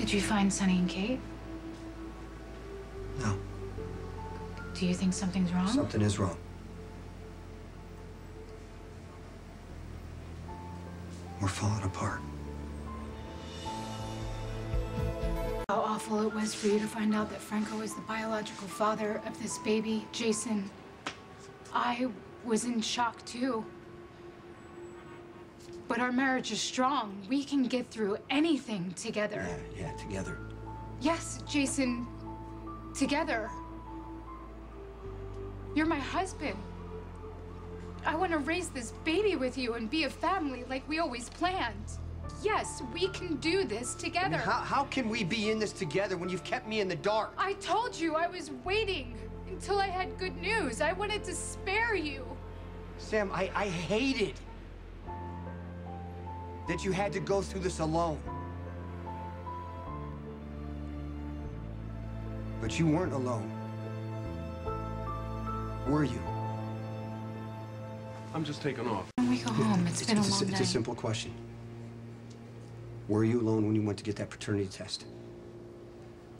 Did you find Sonny and Kate? No. Do you think something's wrong? Something is wrong. We're falling apart. How awful it was for you to find out that Franco is the biological father of this baby, Jason. I was in shock too. But our marriage is strong. We can get through anything together. Yeah, together. Yes, Jason, together. You're my husband. I want to raise this baby with you and be a family like we always planned. Yes, we can do this together. I mean, how can we be in this together when you've kept me in the dark? I told you I was waiting until I had good news. I wanted to spare you. Sam, I hated that you had to go through this alone. But you weren't alone. Were you? I'm just taking off. When we go home, it's been a long night. It's a simple question. Were you alone when you went to get that paternity test?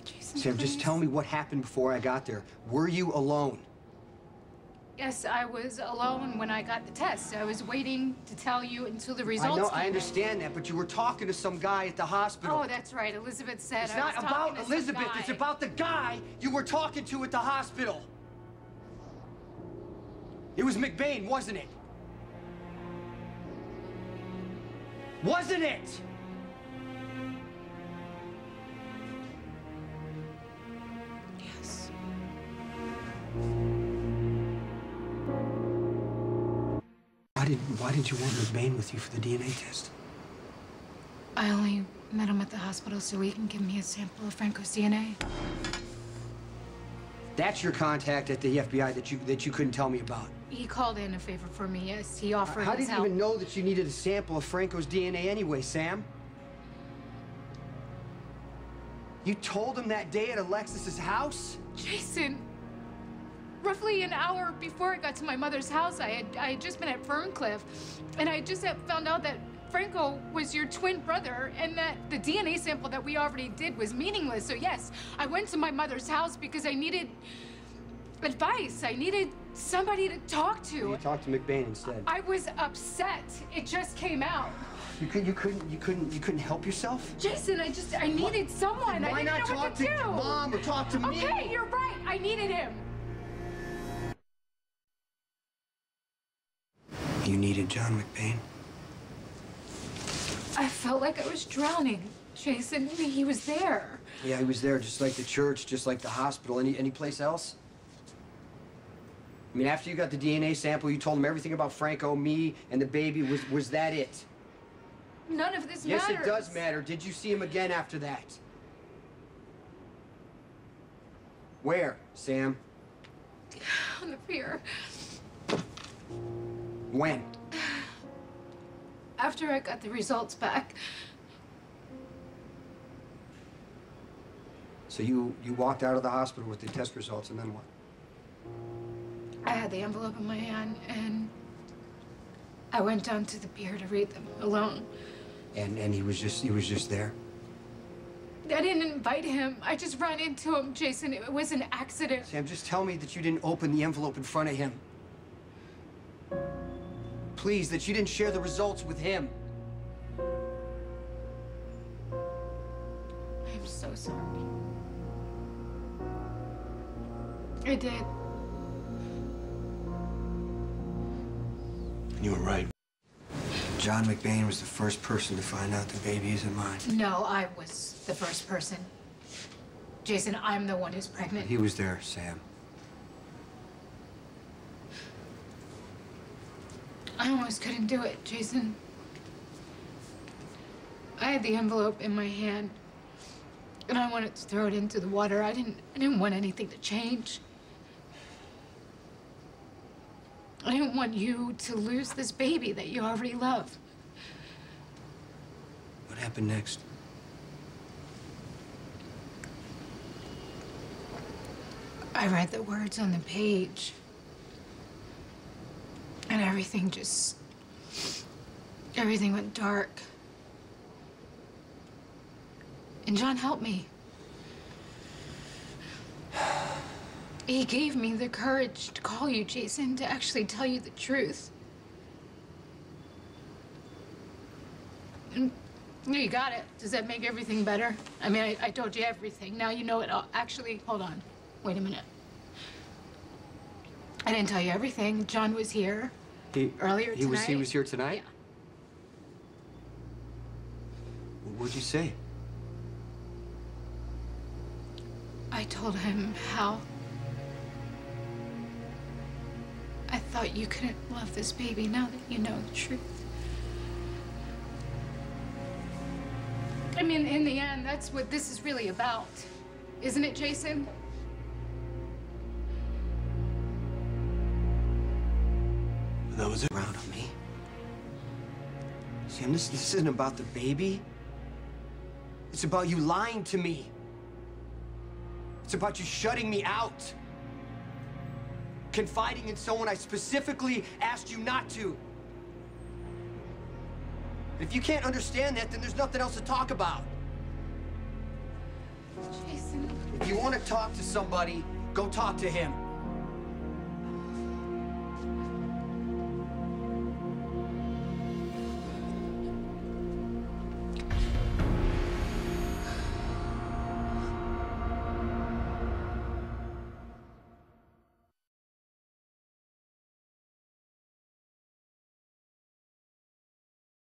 Jason, Sam, just tell me what happened before I got there. Were you alone? Yes, I was alone when I got the test. I was waiting to tell you until the results came. I understand that, but you were talking to some guy at the hospital. Oh, that's right. Elizabeth said It's not about Elizabeth. It's about the guy you were talking to at the hospital. It was McBain, wasn't it? Wasn't it? Yes. Why did you want McBain with you for the DNA test? I only met him at the hospital so he can give me a sample of Franco's DNA. That's your contact at the FBI that you couldn't tell me about. He called in a favor for me, yes. He offered How his did you help. even know that you needed a sample of Franco's DNA anyway, Sam? You told him that day at Alexis's house? Jason, roughly an hour before I got to my mother's house, I had just been at Ferncliff, and I just had found out that Franco was your twin brother, and that the DNA sample that we already did was meaningless. So yes, I went to my mother's house because I needed advice. I needed somebody to talk to. You talked to McBain instead. I was upset. It just came out. You couldn't help yourself? Jason, I needed someone. Why I didn't not know talk what to to do. Mom or talk to me? Okay, you're right. I needed him. You needed John McBain? I felt like I was drowning. Jason, he was there. Yeah, he was there, just like the church, just like the hospital. Any place else? I mean, after you got the DNA sample, you told him everything about Franco, me, and the baby. Was that it? None of this Yes, matters. it does matter. Did you see him again after that? Where, Sam? On the pier. When? After I got the results back. So you walked out of the hospital with the test results, and then what? I had the envelope in my hand, and I went down to the pier to read them alone. And he was just there? I didn't invite him. I just ran into him, Jason. It was an accident. Sam, just tell me that you didn't open the envelope in front of him. Please, that you didn't share the results with him. I'm so sorry. I did. You were right. John McBain was the first person to find out the baby isn't mine. No, I was the first person. Jason, I'm the one who's pregnant. He was there, Sam. I almost couldn't do it, Jason. I had the envelope in my hand, and I wanted to throw it into the water. I didn't want anything to change. I didn't want you to lose this baby that you already love. What happened next? I read the words on the page, and everything went dark. And John helped me. He gave me the courage to call you, Jason, to actually tell you the truth. And you got it. Does that make everything better? I mean, I told you everything. Now you know it all. Actually, hold on. Wait a minute. I didn't tell you everything. John was here earlier tonight. He was here tonight? Yeah. What'd you say? I told him how I thought you couldn't love this baby now that you know the truth. I mean, in the end, that's what this is really about. Isn't it, Jason? That was it. Around on me. Sam, this isn't about the baby. It's about you lying to me. It's about you shutting me out. Confiding in someone I specifically asked you not to. If you can't understand that, then there's nothing else to talk about. Jason. If you want to talk to somebody, go talk to him.